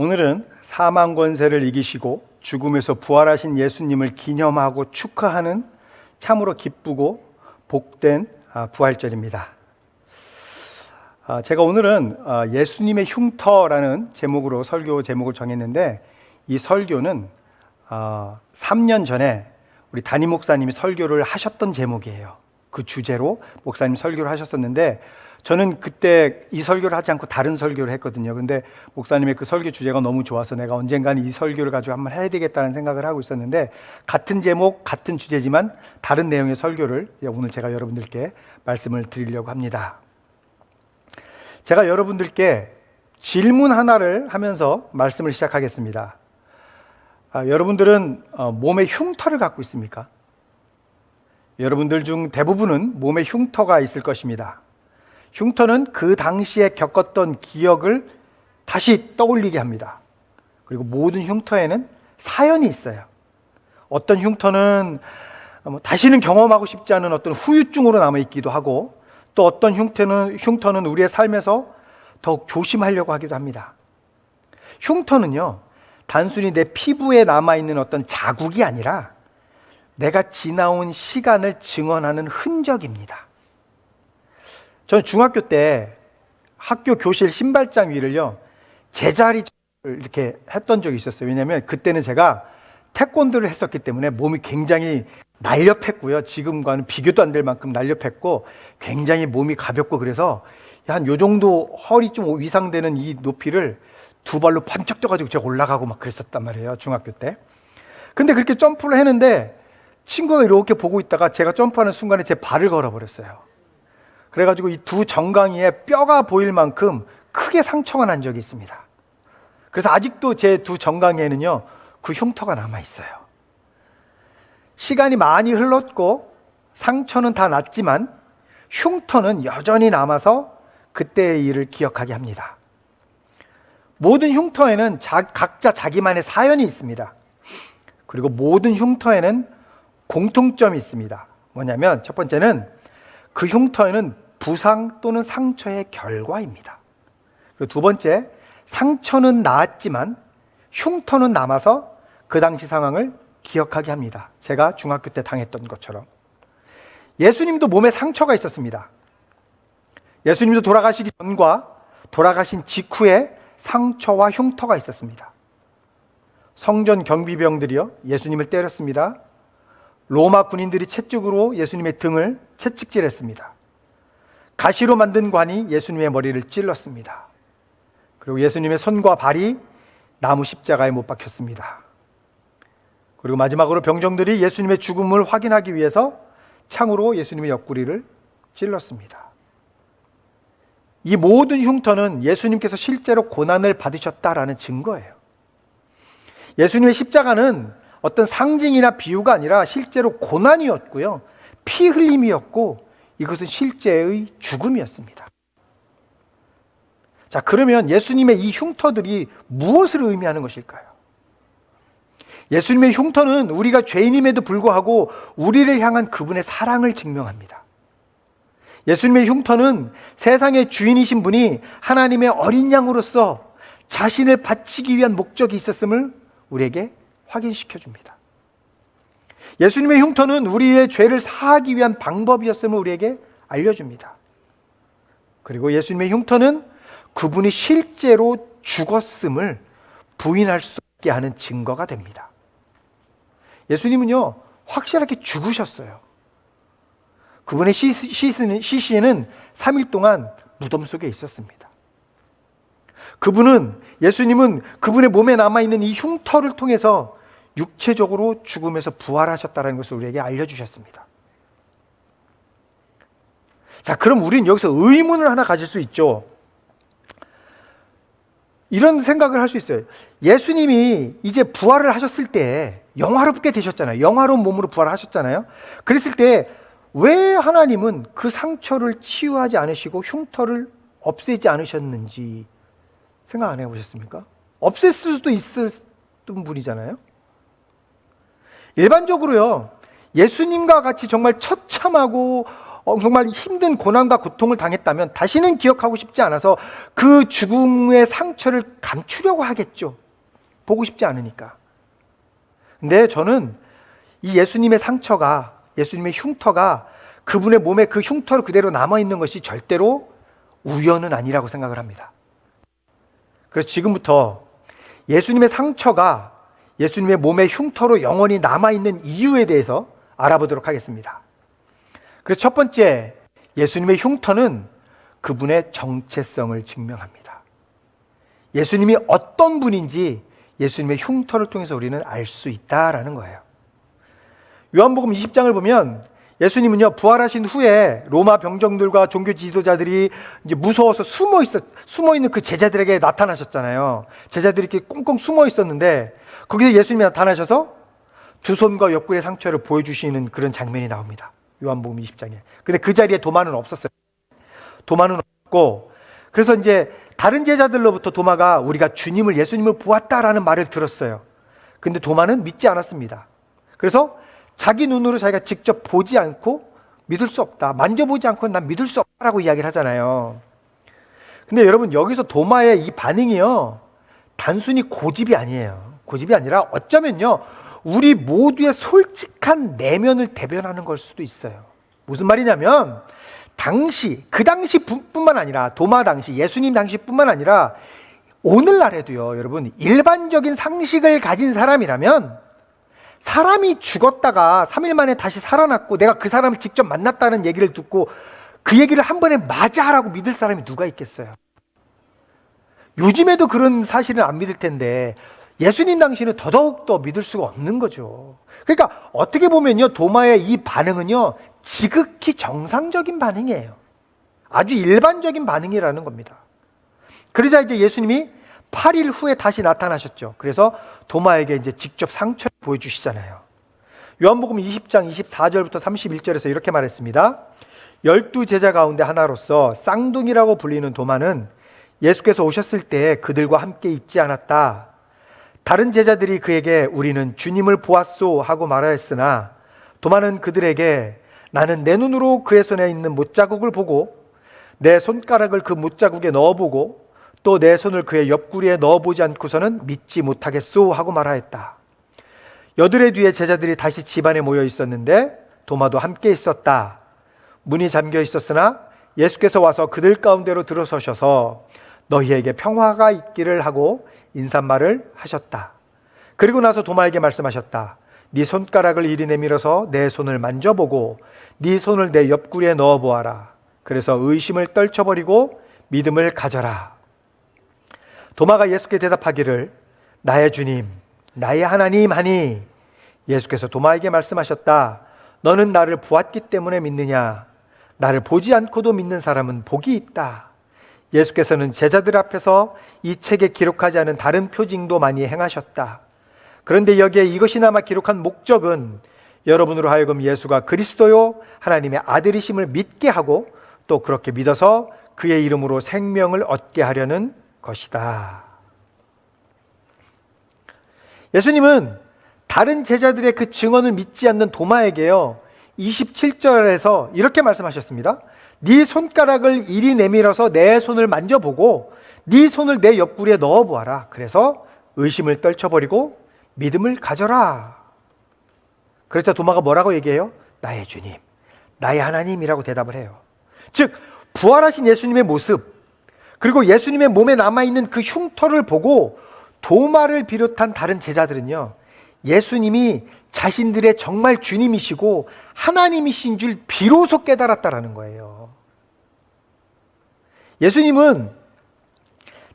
오늘은 사망 권세를 이기시고 죽음에서 부활하신 예수님을 기념하고 축하하는 참으로 기쁘고 복된 부활절입니다. 제가 오늘은 예수님의 흉터라는 제목으로 설교 제목을 정했는데, 이 설교는 3년 전에 우리 담임 목사님이 설교를 하셨던 제목이에요. 그 주제로 목사님 설교를 하셨었는데, 저는 그때 이 설교를 하지 않고 다른 설교를 했거든요. 그런데 목사님의 그 설교 주제가 너무 좋아서 내가 언젠가는 이 설교를 가지고 한번 해야 되겠다는 생각을 하고 있었는데, 같은 제목, 같은 주제지만 다른 내용의 설교를 오늘 제가 여러분들께 말씀을 드리려고 합니다. 제가 여러분들께 질문 하나를 하면서 말씀을 시작하겠습니다. 여러분들은 몸에 흉터를 갖고 있습니까? 여러분들 중 대부분은 몸에 흉터가 있을 것입니다. 흉터는 그 당시에 겪었던 기억을 다시 떠올리게 합니다. 그리고 모든 흉터에는 사연이 있어요. 어떤 흉터는 다시는 경험하고 싶지 않은 어떤 후유증으로 남아있기도 하고, 또 어떤 흉터는 우리의 삶에서 더욱 조심하려고 하기도 합니다. 흉터는요, 단순히 내 피부에 남아있는 어떤 자국이 아니라 내가 지나온 시간을 증언하는 흔적입니다. 저는 중학교 때 학교 교실 신발장 위를요, 제자리 이렇게 했던 적이 있었어요. 왜냐하면 그때는 제가 태권도를 했었기 때문에 몸이 굉장히 날렵했고요. 지금과는 비교도 안 될 만큼 날렵했고 굉장히 몸이 가볍고, 그래서 한 요 정도 허리 좀 위상되는 이 높이를 두 발로 번쩍 떠가지고 제가 올라가고 막 그랬었단 말이에요, 중학교 때. 근데 그렇게 점프를 했는데 친구가 이렇게 보고 있다가 제가 점프하는 순간에 제 발을 걸어버렸어요. 그래가지고 이 두 정강이에 뼈가 보일 만큼 크게 상처가 난 적이 있습니다. 그래서 아직도 제 두 정강이에는요, 그 흉터가 남아있어요. 시간이 많이 흘렀고 상처는 다 났지만 흉터는 여전히 남아서 그때의 일을 기억하게 합니다. 모든 흉터에는 각자 자기만의 사연이 있습니다. 그리고 모든 흉터에는 공통점이 있습니다. 뭐냐면, 첫 번째는 그 흉터에는 부상 또는 상처의 결과입니다. 그리고 두 번째, 상처는 나았지만 흉터는 남아서 그 당시 상황을 기억하게 합니다. 제가 중학교 때 당했던 것처럼. 예수님도 몸에 상처가 있었습니다. 예수님도 돌아가시기 전과 돌아가신 직후에 상처와 흉터가 있었습니다. 성전 경비병들이요, 예수님을 때렸습니다. 로마 군인들이 채찍으로 예수님의 등을 채찍질했습니다. 가시로 만든 관이 예수님의 머리를 찔렀습니다. 그리고 예수님의 손과 발이 나무 십자가에 못 박혔습니다. 그리고 마지막으로 병정들이 예수님의 죽음을 확인하기 위해서 창으로 예수님의 옆구리를 찔렀습니다. 이 모든 흉터는 예수님께서 실제로 고난을 받으셨다라는 증거예요. 예수님의 십자가는 어떤 상징이나 비유가 아니라 실제로 고난이었고요, 피 흘림이었고, 이것은 실제의 죽음이었습니다. 자, 그러면 예수님의 이 흉터들이 무엇을 의미하는 것일까요? 예수님의 흉터는 우리가 죄인임에도 불구하고 우리를 향한 그분의 사랑을 증명합니다. 예수님의 흉터는 세상의 주인이신 분이 하나님의 어린 양으로서 자신을 바치기 위한 목적이 있었음을 우리에게 확인시켜 줍니다. 예수님의 흉터는 우리의 죄를 사하기 위한 방법이었음을 우리에게 알려줍니다. 그리고 예수님의 흉터는 그분이 실제로 죽었음을 부인할 수 없게 하는 증거가 됩니다. 예수님은요, 확실하게 죽으셨어요. 그분의 시신은 3일 동안 무덤 속에 있었습니다. 예수님은 그분의 몸에 남아있는 이 흉터를 통해서 육체적으로 죽음에서 부활하셨다는 것을 우리에게 알려주셨습니다. 자, 그럼 우리는 여기서 의문을 하나 가질 수 있죠. 이런 생각을 할 수 있어요. 예수님이 이제 부활을 하셨을 때 영화롭게 되셨잖아요. 영화로운 몸으로 부활하셨잖아요. 그랬을 때 왜 하나님은 그 상처를 치유하지 않으시고 흉터를 없애지 않으셨는지 생각 안 해보셨습니까? 없앨 수도 있었던 분이잖아요. 일반적으로요, 예수님과 같이 정말 처참하고 정말 힘든 고난과 고통을 당했다면 다시는 기억하고 싶지 않아서 그 죽음의 상처를 감추려고 하겠죠. 보고 싶지 않으니까. 근데 저는 이 예수님의 상처가, 예수님의 흉터가 그분의 몸에 그 흉터로 그대로 남아있는 것이 절대로 우연은 아니라고 생각을 합니다. 그래서 지금부터 예수님의 상처가 예수님의 몸의 흉터로 영원히 남아있는 이유에 대해서 알아보도록 하겠습니다. 그래서 첫 번째, 예수님의 흉터는 그분의 정체성을 증명합니다. 예수님이 어떤 분인지 예수님의 흉터를 통해서 우리는 알 수 있다라는 거예요. 요한복음 20장을 보면 예수님은요, 부활하신 후에 로마 병정들과 종교 지도자들이 이제 무서워서 숨어 있는 그 제자들에게 나타나셨잖아요. 제자들이 이렇게 꽁꽁 숨어 있었는데 거기서 예수님이 나타나셔서 두 손과 옆구리의 상처를 보여주시는 그런 장면이 나옵니다. 요한복음 20장에. 근데 그 자리에 도마는 없었어요. 도마는 없고, 그래서 이제 다른 제자들로부터 도마가 우리가 주님을, 예수님을 보았다라는 말을 들었어요. 근데 도마는 믿지 않았습니다. 그래서 자기 눈으로 자기가 직접 보지 않고 믿을 수 없다, 만져보지 않고는 난 믿을 수 없다라고 이야기를 하잖아요. 근데 여러분, 여기서 도마의 이 반응이요, 단순히 고집이 아니에요. 고집이 아니라 어쩌면요, 우리 모두의 솔직한 내면을 대변하는 걸 수도 있어요. 무슨 말이냐면, 그 당시뿐만 아니라, 도마 당시, 예수님 당시뿐만 아니라 오늘날에도요, 여러분, 일반적인 상식을 가진 사람이라면 사람이 죽었다가 3일 만에 다시 살아났고 내가 그 사람을 직접 만났다는 얘기를 듣고 그 얘기를 한 번에 맞아라고 믿을 사람이 누가 있겠어요? 요즘에도 그런 사실은 안 믿을 텐데 예수님 당시에는 더더욱 믿을 수가 없는 거죠. 그러니까 어떻게 보면요, 도마의 이 반응은요, 지극히 정상적인 반응이에요. 아주 일반적인 반응이라는 겁니다. 그러자 이제 예수님이 8일 후에 다시 나타나셨죠. 그래서 도마에게 이제 직접 상처를 보여주시잖아요. 요한복음 20장 24절부터 31절에서 이렇게 말했습니다. 12제자 가운데 하나로서 쌍둥이라고 불리는 도마는 예수께서 오셨을 때 그들과 함께 있지 않았다. 다른 제자들이 그에게 우리는 주님을 보았소 하고 말하였으나 도마는 그들에게 나는 내 눈으로 그의 손에 있는 못자국을 보고 내 손가락을 그 못자국에 넣어보고 또 내 손을 그의 옆구리에 넣어보지 않고서는 믿지 못하겠소 하고 말하였다. 여드레 뒤에 제자들이 다시 집안에 모여 있었는데 도마도 함께 있었다. 문이 잠겨 있었으나 예수께서 와서 그들 가운데로 들어서셔서 너희에게 평화가 있기를 하고 인사말을 하셨다. 그리고 나서 도마에게 말씀하셨다. 네 손가락을 이리 내밀어서 내 손을 만져보고 네 손을 내 옆구리에 넣어보아라. 그래서 의심을 떨쳐버리고 믿음을 가져라. 도마가 예수께 대답하기를 나의 주님, 나의 하나님 하니 예수께서 도마에게 말씀하셨다. 너는 나를 보았기 때문에 믿느냐? 나를 보지 않고도 믿는 사람은 복이 있다. 예수께서는 제자들 앞에서 이 책에 기록하지 않은 다른 표징도 많이 행하셨다. 그런데 여기에 이것이나마 기록한 목적은 여러분으로 하여금 예수가 그리스도요 하나님의 아들이심을 믿게 하고 또 그렇게 믿어서 그의 이름으로 생명을 얻게 하려는 것이다. 예수님은 다른 제자들의 그 증언을 믿지 않는 도마에게요, 27절에서 이렇게 말씀하셨습니다. 네 손가락을 이리 내밀어서 내 손을 만져보고 네 손을 내 옆구리에 넣어보아라. 그래서 의심을 떨쳐버리고 믿음을 가져라. 그래서 도마가 뭐라고 얘기해요? 나의 주님, 나의 하나님이라고 대답을 해요. 즉 부활하신 예수님의 모습, 그리고 예수님의 몸에 남아있는 그 흉터를 보고 도마를 비롯한 다른 제자들은요, 예수님이 자신들의 정말 주님이시고 하나님이신 줄 비로소 깨달았다라는 거예요. 예수님은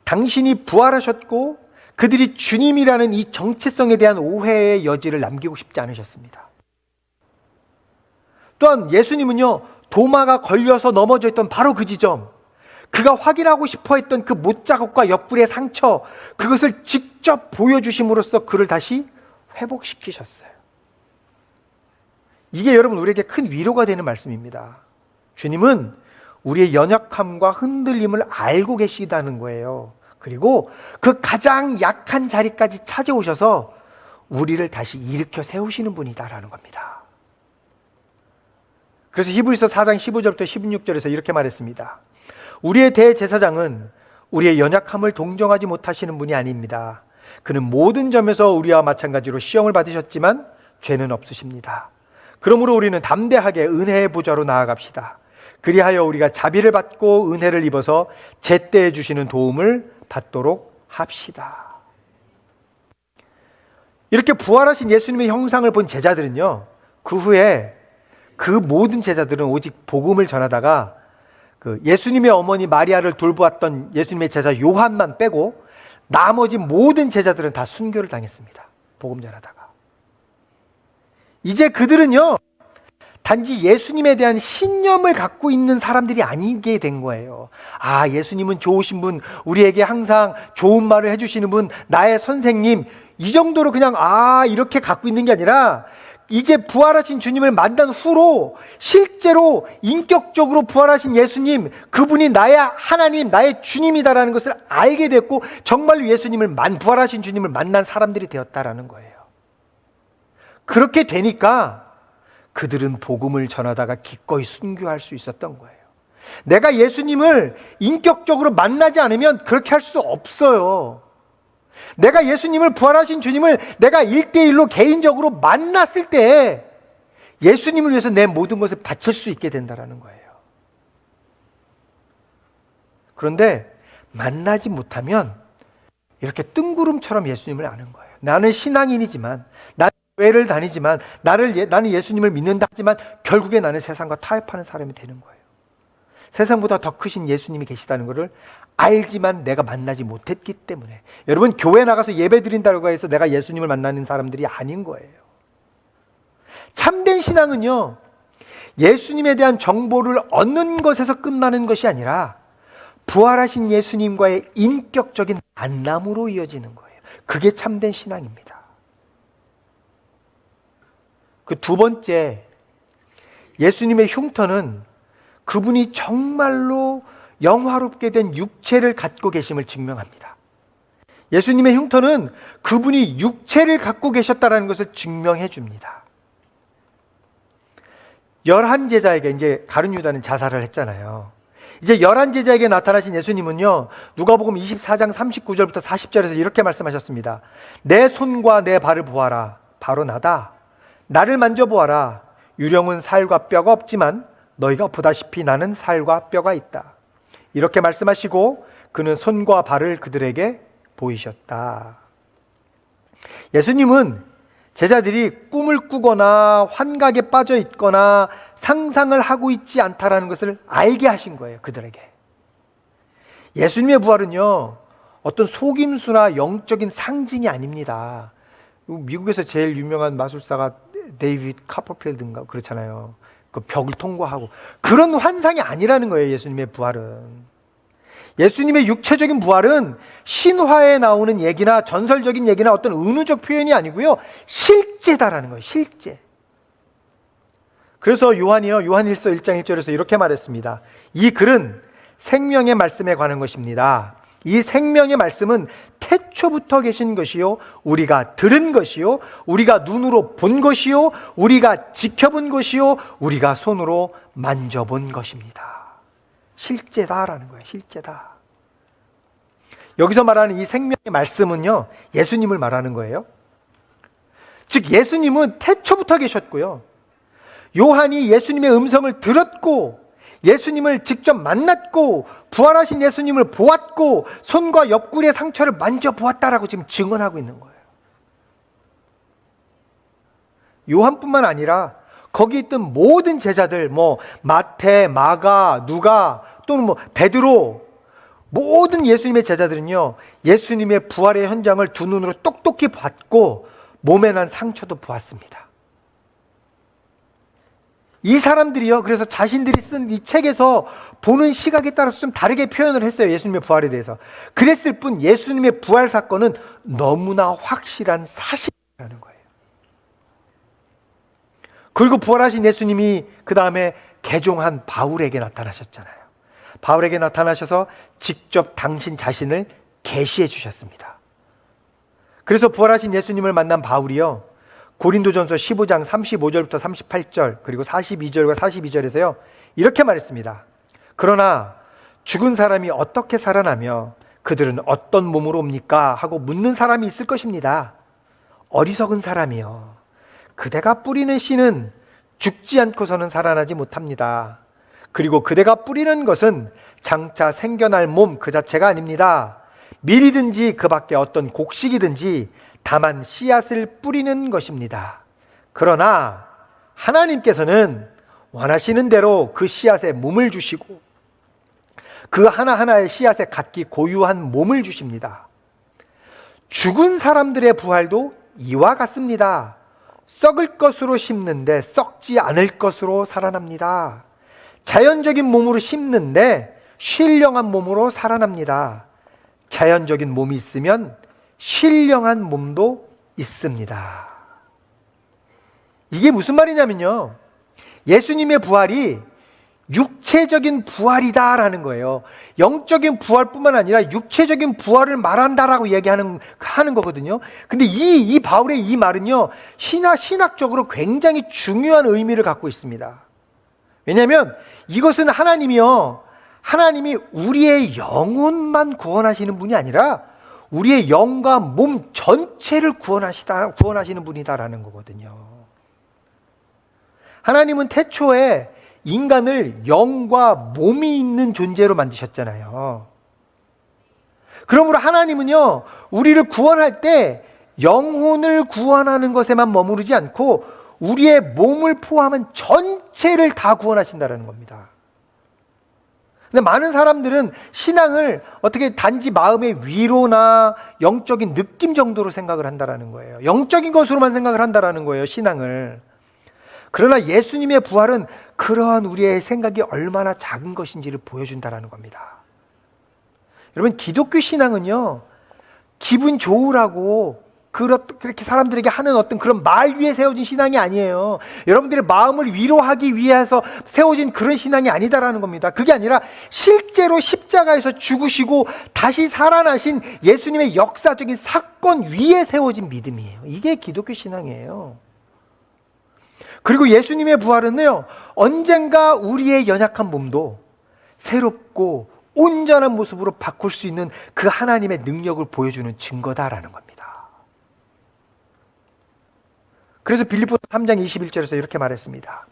당신이 부활하셨고 그들이 주님이라는 이 정체성에 대한 오해의 여지를 남기고 싶지 않으셨습니다. 또한 예수님은요, 도마가 걸려서 넘어져 있던 바로 그 지점, 그가 확인하고 싶어 했던 그 못자국과 옆구리의 상처, 그것을 직접 보여주심으로써 그를 다시 회복시키셨어요. 이게 여러분 우리에게 큰 위로가 되는 말씀입니다. 주님은 우리의 연약함과 흔들림을 알고 계시다는 거예요. 그리고 그 가장 약한 자리까지 찾아오셔서 우리를 다시 일으켜 세우시는 분이다라는 겁니다. 그래서 히브리서 4장 15절부터 16절에서 이렇게 말했습니다. 우리의 대제사장은 우리의 연약함을 동정하지 못하시는 분이 아닙니다. 그는 모든 점에서 우리와 마찬가지로 시험을 받으셨지만 죄는 없으십니다. 그러므로 우리는 담대하게 은혜의 보좌로 나아갑시다. 그리하여 우리가 자비를 받고 은혜를 입어서 제때에 주시는 도움을 받도록 합시다. 이렇게 부활하신 예수님의 형상을 본 제자들은요, 그 후에 그 모든 제자들은 오직 복음을 전하다가 그 예수님의 어머니 마리아를 돌보았던 예수님의 제자 요한만 빼고 나머지 모든 제자들은 다 순교를 당했습니다. 복음 전하다가. 이제 그들은요, 단지 예수님에 대한 신념을 갖고 있는 사람들이 아니게 된 거예요. 아, 예수님은 좋으신 분, 우리에게 항상 좋은 말을 해주시는 분, 나의 선생님, 이 정도로 그냥 이렇게 갖고 있는 게 아니라 이제 부활하신 주님을 만난 후로 실제로 인격적으로 부활하신 예수님, 그분이 나의 하나님, 나의 주님이다라는 것을 알게 됐고 정말로 부활하신 주님을 만난 사람들이 되었다라는 거예요. 그렇게 되니까 그들은 복음을 전하다가 기꺼이 순교할 수 있었던 거예요. 내가 예수님을 인격적으로 만나지 않으면 그렇게 할 수 없어요. 내가 예수님을, 부활하신 주님을 내가 1대1로 개인적으로 만났을 때 예수님을 위해서 내 모든 것을 바칠 수 있게 된다는 거예요. 그런데 만나지 못하면 이렇게 뜬구름처럼 예수님을 아는 거예요. 나는 신앙인이지만, 나는 교회를 다니지만, 나는 예수님을 믿는다 하지만 결국에 나는 세상과 타협하는 사람이 되는 거예요. 세상보다 더 크신 예수님이 계시다는 것을 알지만 내가 만나지 못했기 때문에. 여러분, 교회 나가서 예배 드린다고 해서 내가 예수님을 만나는 사람들이 아닌 거예요. 참된 신앙은요, 예수님에 대한 정보를 얻는 것에서 끝나는 것이 아니라 부활하신 예수님과의 인격적인 만남으로 이어지는 거예요. 그게 참된 신앙입니다. 그 두 번째, 예수님의 흉터는 그분이 정말로 영화롭게 된 육체를 갖고 계심을 증명합니다. 예수님의 흉터는 그분이 육체를 갖고 계셨다는 것을 증명해 줍니다. 11제자에게 이제 가룟 유다는 자살을 했잖아요. 이제 11제자에게 나타나신 예수님은요, 누가복음 24장 39절부터 40절에서 이렇게 말씀하셨습니다. 내 손과 내 발을 보아라. 바로 나다. 나를 만져보아라. 유령은 살과 뼈가 없지만 너희가 보다시피 나는 살과 뼈가 있다. 이렇게 말씀하시고 그는 손과 발을 그들에게 보이셨다. 예수님은 제자들이 꿈을 꾸거나 환각에 빠져 있거나 상상을 하고 있지 않다라는 것을 알게 하신 거예요, 그들에게. 예수님의 부활은요, 어떤 속임수나 영적인 상징이 아닙니다. 미국에서 제일 유명한 마술사가 데이비드 카퍼필드인가 그렇잖아요. 그 벽을 통과하고 그런 환상이 아니라는 거예요. 예수님의 부활은, 예수님의 육체적인 부활은 신화에 나오는 얘기나 전설적인 얘기나 어떤 은유적 표현이 아니고요, 실제다라는 거예요. 실제. 그래서 요한일서 1장 1절에서 이렇게 말했습니다. 이 글은 생명의 말씀에 관한 것입니다. 이 생명의 말씀은 태초부터 계신 것이요, 우리가 들은 것이요, 우리가 눈으로 본 것이요, 우리가 지켜본 것이요, 우리가 손으로 만져본 것입니다. 실제다라는 거예요. 실제다. 여기서 말하는 이 생명의 말씀은요, 예수님을 말하는 거예요. 즉 예수님은 태초부터 계셨고요, 요한이 예수님의 음성을 들었고 예수님을 직접 만났고 부활하신 예수님을 보았고 손과 옆구리의 상처를 만져보았다라고 지금 증언하고 있는 거예요. 요한뿐만 아니라 거기 있던 모든 제자들, 마태, 마가, 누가, 또는 베드로, 모든 예수님의 제자들은요, 예수님의 부활의 현장을 두 눈으로 똑똑히 봤고 몸에 난 상처도 보았습니다. 이 사람들이요, 그래서 자신들이 쓴 이 책에서 보는 시각에 따라서 좀 다르게 표현을 했어요. 예수님의 부활에 대해서. 그랬을 뿐 예수님의 부활 사건은 너무나 확실한 사실이라는 거예요. 그리고 부활하신 예수님이 그 다음에 개종한 바울에게 나타나셨잖아요. 바울에게 나타나셔서 직접 당신 자신을 계시해 주셨습니다. 그래서 부활하신 예수님을 만난 바울이요, 고린도전서 15장 35절부터 38절 그리고 42절과 42절에서요 이렇게 말했습니다. 그러나 죽은 사람이 어떻게 살아나며 그들은 어떤 몸으로 옵니까? 하고 묻는 사람이 있을 것입니다. 어리석은 사람이요, 그대가 뿌리는 씨는 죽지 않고서는 살아나지 못합니다. 그리고 그대가 뿌리는 것은 장차 생겨날 몸 그 자체가 아닙니다. 밀이든지 그 밖에 어떤 곡식이든지 다만 씨앗을 뿌리는 것입니다. 그러나 하나님께서는 원하시는 대로 그 씨앗에 몸을 주시고 그 하나하나의 씨앗에 각기 고유한 몸을 주십니다. 죽은 사람들의 부활도 이와 같습니다. 썩을 것으로 심는데 썩지 않을 것으로 살아납니다. 자연적인 몸으로 심는데 신령한 몸으로 살아납니다. 자연적인 몸이 있으면 신령한 몸도 있습니다. 이게 무슨 말이냐면요, 예수님의 부활이 육체적인 부활이다라는 거예요. 영적인 부활뿐만 아니라 육체적인 부활을 말한다라고 얘기하는 거거든요. 근데 이 바울의 이 말은요, 신학적으로 굉장히 중요한 의미를 갖고 있습니다. 왜냐하면 이것은 하나님이 우리의 영혼만 구원하시는 분이 아니라 우리의 영과 몸 전체를 구원하시는 분이다라는 거거든요. 하나님은 태초에 인간을 영과 몸이 있는 존재로 만드셨잖아요. 그러므로 하나님은요, 우리를 구원할 때 영혼을 구원하는 것에만 머무르지 않고 우리의 몸을 포함한 전체를 다 구원하신다는 겁니다. 근데 많은 사람들은 신앙을 어떻게 단지 마음의 위로나 영적인 느낌 정도로 생각을 한다는 거예요. 영적인 것으로만 생각을 한다는 거예요, 신앙을. 그러나 예수님의 부활은 그러한 우리의 생각이 얼마나 작은 것인지를 보여준다는 겁니다. 여러분, 기독교 신앙은요, 기분 좋으라고 그렇게 사람들에게 하는 어떤 그런 말 위에 세워진 신앙이 아니에요. 여러분들의 마음을 위로하기 위해서 세워진 그런 신앙이 아니다라는 겁니다. 그게 아니라 실제로 십자가에서 죽으시고 다시 살아나신 예수님의 역사적인 사건 위에 세워진 믿음이에요. 이게 기독교 신앙이에요. 그리고 예수님의 부활은요, 언젠가 우리의 연약한 몸도 새롭고 온전한 모습으로 바꿀 수 있는 그 하나님의 능력을 보여주는 증거다라는 겁니다. 그래서 빌립보서 3장 21절에서 이렇게 말했습니다.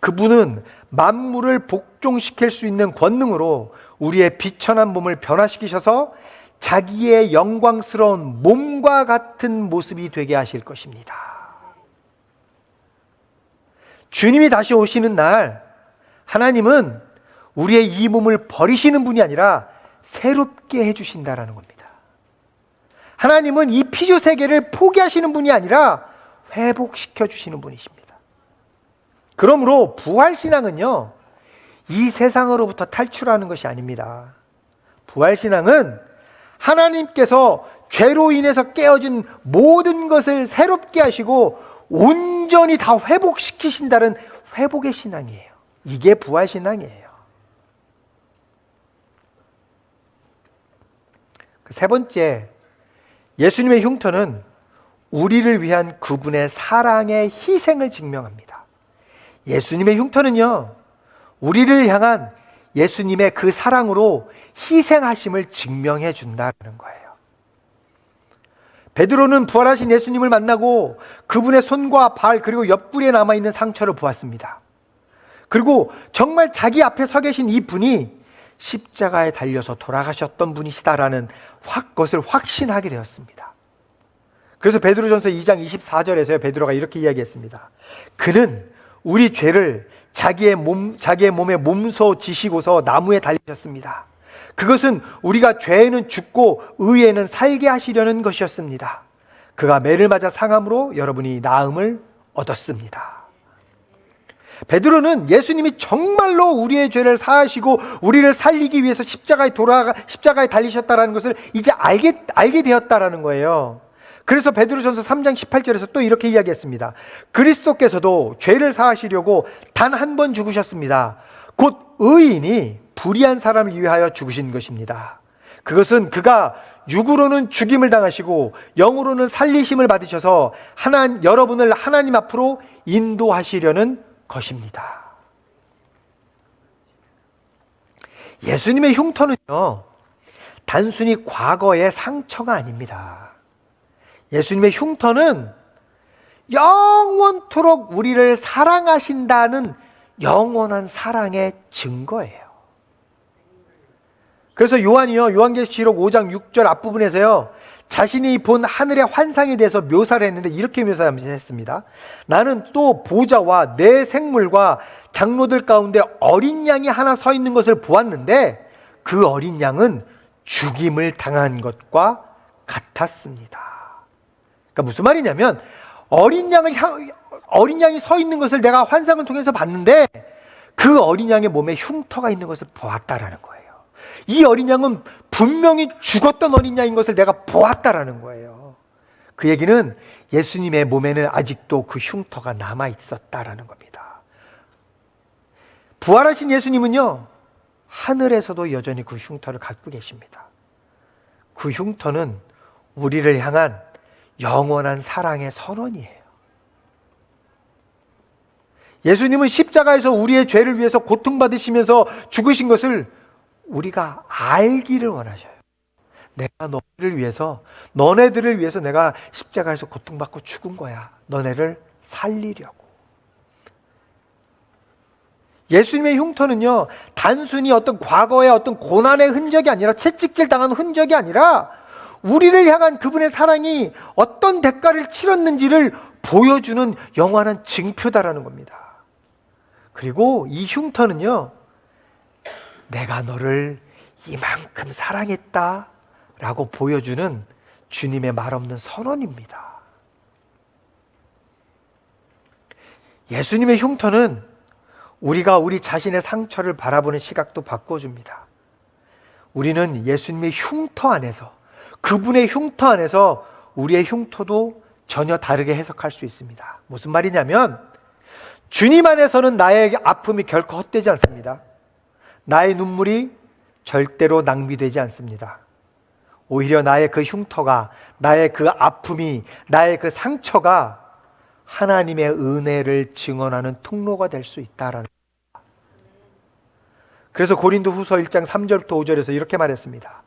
그분은 만물을 복종시킬 수 있는 권능으로 우리의 비천한 몸을 변화시키셔서 자기의 영광스러운 몸과 같은 모습이 되게 하실 것입니다. 주님이 다시 오시는 날 하나님은 우리의 이 몸을 버리시는 분이 아니라 새롭게 해주신다라는 겁니다. 하나님은 이 피조 세계를 포기하시는 분이 아니라 회복시켜 주시는 분이십니다. 그러므로 부활신앙은요, 이 세상으로부터 탈출하는 것이 아닙니다. 부활신앙은 하나님께서 죄로 인해서 깨어진 모든 것을 새롭게 하시고 온전히 다 회복시키신다는 회복의 신앙이에요. 이게 부활신앙이에요. 세 번째, 예수님의 흉터는 우리를 위한 그분의 사랑의 희생을 증명합니다. 예수님의 흉터는요, 우리를 향한 예수님의 그 사랑으로 희생하심을 증명해 준다는 거예요. 베드로는 부활하신 예수님을 만나고 그분의 손과 발 그리고 옆구리에 남아있는 상처를 보았습니다. 그리고 정말 자기 앞에 서 계신 이 분이 십자가에 달려서 돌아가셨던 분이시다라는 그것을 확신하게 되었습니다. 그래서 베드로전서 2장 24절에서요, 베드로가 이렇게 이야기했습니다. 그는 우리 죄를 자기의 몸에 몸소 지시고서 나무에 달리셨습니다. 그것은 우리가 죄에는 죽고 의에는 살게 하시려는 것이었습니다. 그가 매를 맞아 상함으로 여러분이 나음을 얻었습니다. 베드로는 예수님이 정말로 우리의 죄를 사하시고 우리를 살리기 위해서 십자가에 달리셨다는 것을 이제 알게 되었다라는 거예요. 그래서 베드로전서 3장 18절에서 또 이렇게 이야기했습니다. 그리스도께서도 죄를 사하시려고 단 한 번 죽으셨습니다. 곧 의인이 불의한 사람을 위하여 죽으신 것입니다. 그것은 그가 육으로는 죽임을 당하시고 영으로는 살리심을 받으셔서 여러분을 하나님 앞으로 인도하시려는 것입니다. 예수님의 흉터는요, 단순히 과거의 상처가 아닙니다. 예수님의 흉터는 영원토록 우리를 사랑하신다는 영원한 사랑의 증거예요. 그래서 요한계시록 5장 6절 앞부분에서요, 자신이 본 하늘의 환상에 대해서 묘사를 했는데 이렇게 묘사했습니다. 나는 또 보좌와 내 생물과 장로들 가운데 어린 양이 하나 서 있는 것을 보았는데 그 어린 양은 죽임을 당한 것과 같았습니다. 그러니까 무슨 말이냐면 어린 양이 서 있는 것을 내가 환상을 통해서 봤는데 그 어린 양의 몸에 흉터가 있는 것을 보았다라는 거예요. 이 어린 양은 분명히 죽었던 어린 양인 것을 내가 보았다라는 거예요. 그 얘기는 예수님의 몸에는 아직도 그 흉터가 남아 있었다라는 겁니다. 부활하신 예수님은요, 하늘에서도 여전히 그 흉터를 갖고 계십니다. 그 흉터는 우리를 향한 영원한 사랑의 선언이에요. 예수님은 십자가에서 우리의 죄를 위해서 고통받으시면서 죽으신 것을 우리가 알기를 원하셔요. 내가 너네들을 위해서 내가 십자가에서 고통받고 죽은 거야. 너네를 살리려고. 예수님의 흉터는요, 단순히 어떤 과거의 어떤 고난의 흔적이 아니라, 채찍질 당한 흔적이 아니라 우리를 향한 그분의 사랑이 어떤 대가를 치렀는지를 보여주는 영원한 증표다라는 겁니다. 그리고 이 흉터는요, 내가 너를 이만큼 사랑했다 라고 보여주는 주님의 말없는 선언입니다. 예수님의 흉터는 우리가 우리 자신의 상처를 바라보는 시각도 바꿔줍니다. 우리는 예수님의 흉터 안에서, 그분의 흉터 안에서 우리의 흉터도 전혀 다르게 해석할 수 있습니다. 무슨 말이냐면 주님 안에서는 나의 아픔이 결코 헛되지 않습니다. 나의 눈물이 절대로 낭비되지 않습니다. 오히려 나의 그 흉터가, 나의 그 아픔이, 나의 그 상처가 하나님의 은혜를 증언하는 통로가 될 수 있다라는 겁니다. 그래서 고린도후서 1장 3절부터 5절에서 이렇게 말했습니다.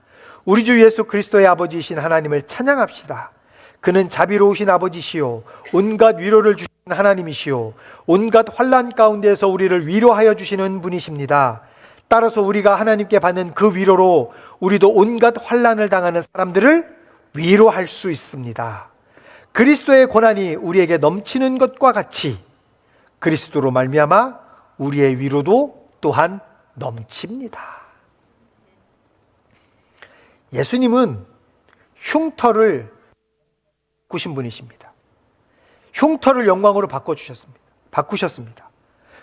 우리 주 예수 그리스도의 아버지이신 하나님을 찬양합시다. 그는 자비로우신 아버지시요 온갖 위로를 주시는 하나님이시요 온갖 환난 가운데에서 우리를 위로하여 주시는 분이십니다. 따라서 우리가 하나님께 받는 그 위로로 우리도 온갖 환난을 당하는 사람들을 위로할 수 있습니다. 그리스도의 고난이 우리에게 넘치는 것과 같이 그리스도로 말미암아 우리의 위로도 또한 넘칩니다. 예수님은 흉터를 바꾸신 분이십니다. 흉터를 영광으로 바꾸셨습니다.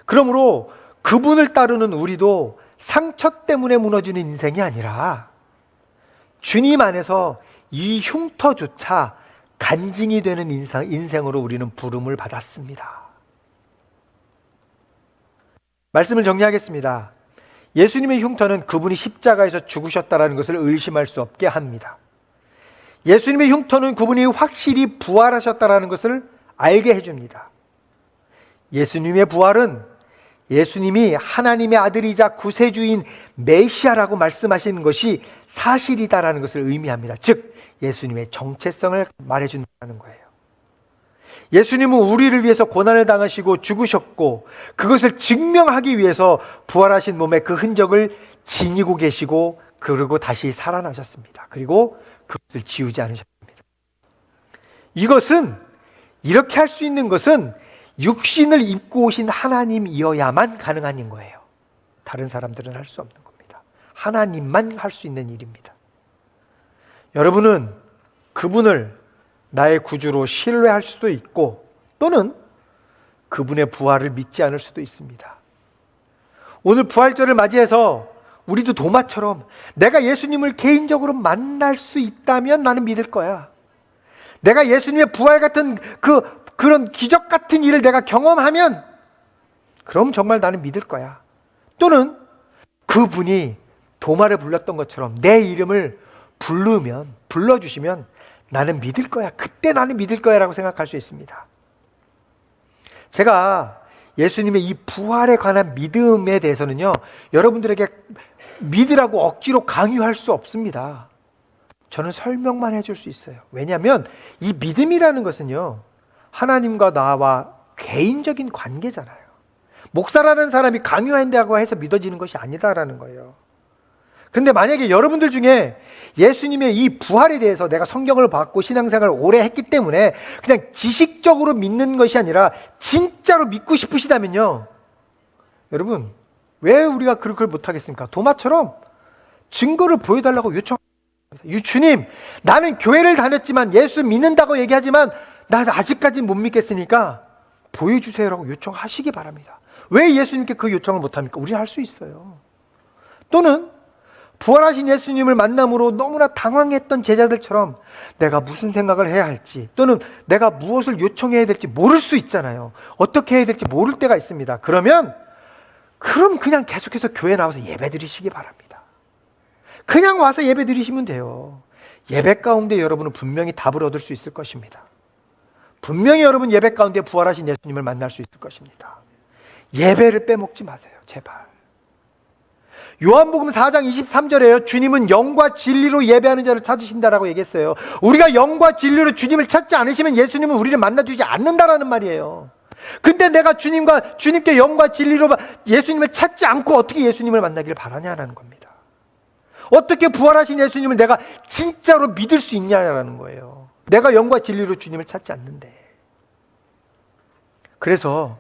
그러므로 그분을 따르는 우리도 상처 때문에 무너지는 인생이 아니라 주님 안에서 이 흉터조차 간증이 되는 인생으로 우리는 부름을 받았습니다. 말씀을 정리하겠습니다. 예수님의 흉터는 그분이 십자가에서 죽으셨다는 것을 의심할 수 없게 합니다. 예수님의 흉터는 그분이 확실히 부활하셨다는 것을 알게 해줍니다. 예수님의 부활은 예수님이 하나님의 아들이자 구세주인 메시아라고 말씀하시는 것이 사실이다라는 것을 의미합니다. 즉 예수님의 정체성을 말해준다는 거예요. 예수님은 우리를 위해서 고난을 당하시고 죽으셨고 그것을 증명하기 위해서 부활하신 몸의 그 흔적을 지니고 계시고 그리고 다시 살아나셨습니다. 그리고 그것을 지우지 않으셨습니다. 이렇게 할 수 있는 것은 육신을 입고 오신 하나님이어야만 가능한 거예요. 다른 사람들은 할 수 없는 겁니다. 하나님만 할 수 있는 일입니다. 여러분은 그분을 나의 구주로 신뢰할 수도 있고 또는 그분의 부활을 믿지 않을 수도 있습니다. 오늘 부활절을 맞이해서 우리도 도마처럼 내가 예수님을 개인적으로 만날 수 있다면 나는 믿을 거야. 내가 예수님의 부활 같은 그런 기적 같은 일을 내가 경험하면 그럼 정말 나는 믿을 거야. 또는 그분이 도마를 불렀던 것처럼 내 이름을 불러주시면 나는 믿을 거야. 그때 나는 믿을 거야 라고 생각할 수 있습니다. 제가 예수님의 이 부활에 관한 믿음에 대해서는요, 여러분들에게 믿으라고 억지로 강요할 수 없습니다. 저는 설명만 해줄 수 있어요. 왜냐하면 이 믿음이라는 것은요, 하나님과 나와 개인적인 관계잖아요. 목사라는 사람이 강요한다고 해서 믿어지는 것이 아니다라는 거예요. 그런데 만약에 여러분들 중에 예수님의 이 부활에 대해서 내가 성경을 받고 신앙생활을 오래 했기 때문에 그냥 지식적으로 믿는 것이 아니라 진짜로 믿고 싶으시다면요, 여러분, 왜 우리가 그렇게 못하겠습니까? 도마처럼 증거를 보여달라고 요청합니다. 주님, 나는 교회를 다녔지만 예수 믿는다고 얘기하지만 나 아직까지는 못 믿겠으니까 보여주세요라고 요청하시기 바랍니다. 왜 예수님께 그 요청을 못합니까? 우리는 할 수 있어요. 또는 부활하신 예수님을 만남으로 너무나 당황했던 제자들처럼 내가 무슨 생각을 해야 할지, 또는 내가 무엇을 요청해야 될지 모를 수 있잖아요. 어떻게 해야 될지 모를 때가 있습니다. 그럼 그냥 계속해서 교회 나와서 예배 드리시기 바랍니다. 그냥 와서 예배 드리시면 돼요. 예배 가운데 여러분은 분명히 답을 얻을 수 있을 것입니다. 분명히 여러분 예배 가운데 부활하신 예수님을 만날 수 있을 것입니다. 예배를 빼먹지 마세요. 제발. 요한복음 4장 23절에요. 주님은 영과 진리로 예배하는 자를 찾으신다라고 얘기했어요. 우리가 영과 진리로 주님을 찾지 않으시면 예수님은 우리를 만나주지 않는다라는 말이에요. 근데 내가 주님께 영과 진리로 예수님을 찾지 않고 어떻게 예수님을 만나기를 바라냐라는 겁니다. 어떻게 부활하신 예수님을 내가 진짜로 믿을 수 있냐라는 거예요. 내가 영과 진리로 주님을 찾지 않는데. 그래서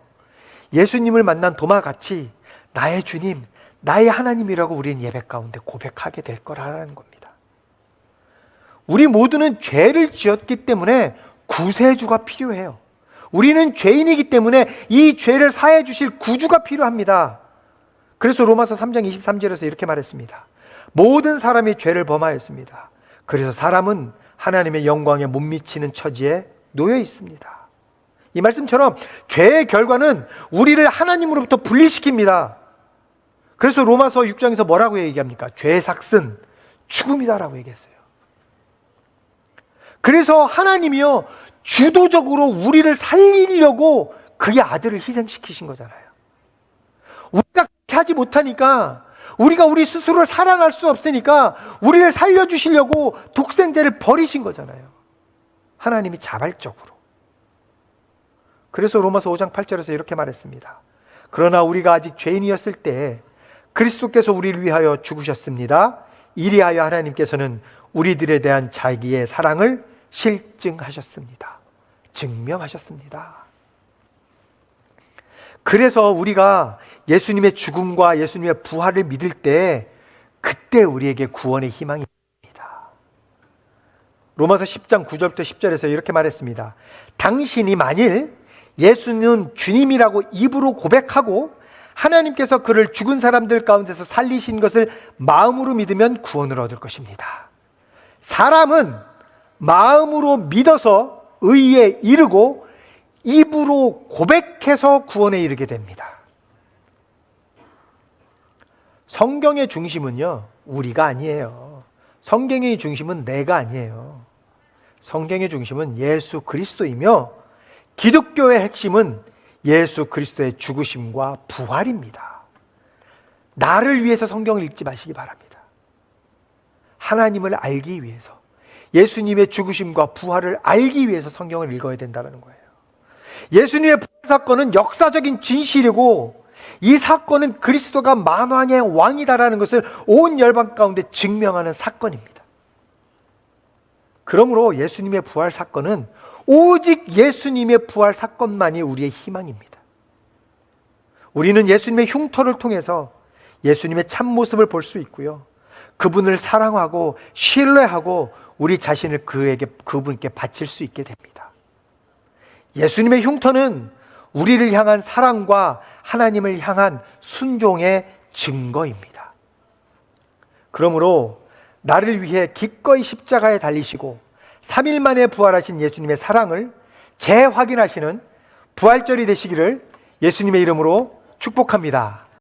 예수님을 만난 도마같이 나의 주님, 나의 하나님이라고 우리는 예배 가운데 고백하게 될 거라는 겁니다. 우리 모두는 죄를 지었기 때문에 구세주가 필요해요. 우리는 죄인이기 때문에 이 죄를 사해 주실 구주가 필요합니다. 그래서 로마서 3장 23절에서 이렇게 말했습니다. 모든 사람이 죄를 범하였습니다. 그래서 사람은 하나님의 영광에 못 미치는 처지에 놓여 있습니다. 이 말씀처럼 죄의 결과는 우리를 하나님으로부터 분리시킵니다. 그래서 로마서 6장에서 뭐라고 얘기합니까? 죄의 삭은 죽음이다라고 얘기했어요. 그래서 하나님이요, 주도적으로 우리를 살리려고 그의 아들을 희생시키신 거잖아요. 우리가 그렇게 하지 못하니까, 우리가 우리 스스로를 사랑할 수 없으니까 우리를 살려주시려고 독생자를 버리신 거잖아요. 하나님이 자발적으로. 그래서 로마서 5장 8절에서 이렇게 말했습니다. 그러나 우리가 아직 죄인이었을 때 그리스도께서 우리를 위하여 죽으셨습니다. 이리하여 하나님께서는 우리들에 대한 자기의 사랑을 실증하셨습니다. 증명하셨습니다. 그래서 우리가 예수님의 죽음과 예수님의 부활을 믿을 때 그때 우리에게 구원의 희망이 있습니다. 로마서 10장 9절부터 10절에서 이렇게 말했습니다. 당신이 만일 예수는 주님이라고 입으로 고백하고 하나님께서 그를 죽은 사람들 가운데서 살리신 것을 마음으로 믿으면 구원을 얻을 것입니다. 사람은 마음으로 믿어서 의에 이르고 입으로 고백해서 구원에 이르게 됩니다. 성경의 중심은요, 우리가 아니에요. 성경의 중심은 내가 아니에요. 성경의 중심은 예수 그리스도이며 기독교의 핵심은 예수 그리스도의 죽으심과 부활입니다. 나를 위해서 성경을 읽지 마시기 바랍니다. 하나님을 알기 위해서, 예수님의 죽으심과 부활을 알기 위해서 성경을 읽어야 된다는 거예요. 예수님의 부활 사건은 역사적인 진실이고 이 사건은 그리스도가 만왕의 왕이다라는 것을 온 열방 가운데 증명하는 사건입니다. 그러므로 예수님의 부활 사건은 오직 예수님의 부활 사건만이 우리의 희망입니다. 우리는 예수님의 흉터를 통해서 예수님의 참모습을 볼 수 있고요, 그분을 사랑하고 신뢰하고 우리 자신을 그분께 바칠 수 있게 됩니다. 예수님의 흉터는 우리를 향한 사랑과 하나님을 향한 순종의 증거입니다. 그러므로 나를 위해 기꺼이 십자가에 달리시고 3일 만에 부활하신 예수님의 사랑을 재확인하시는 부활절이 되시기를 예수님의 이름으로 축복합니다.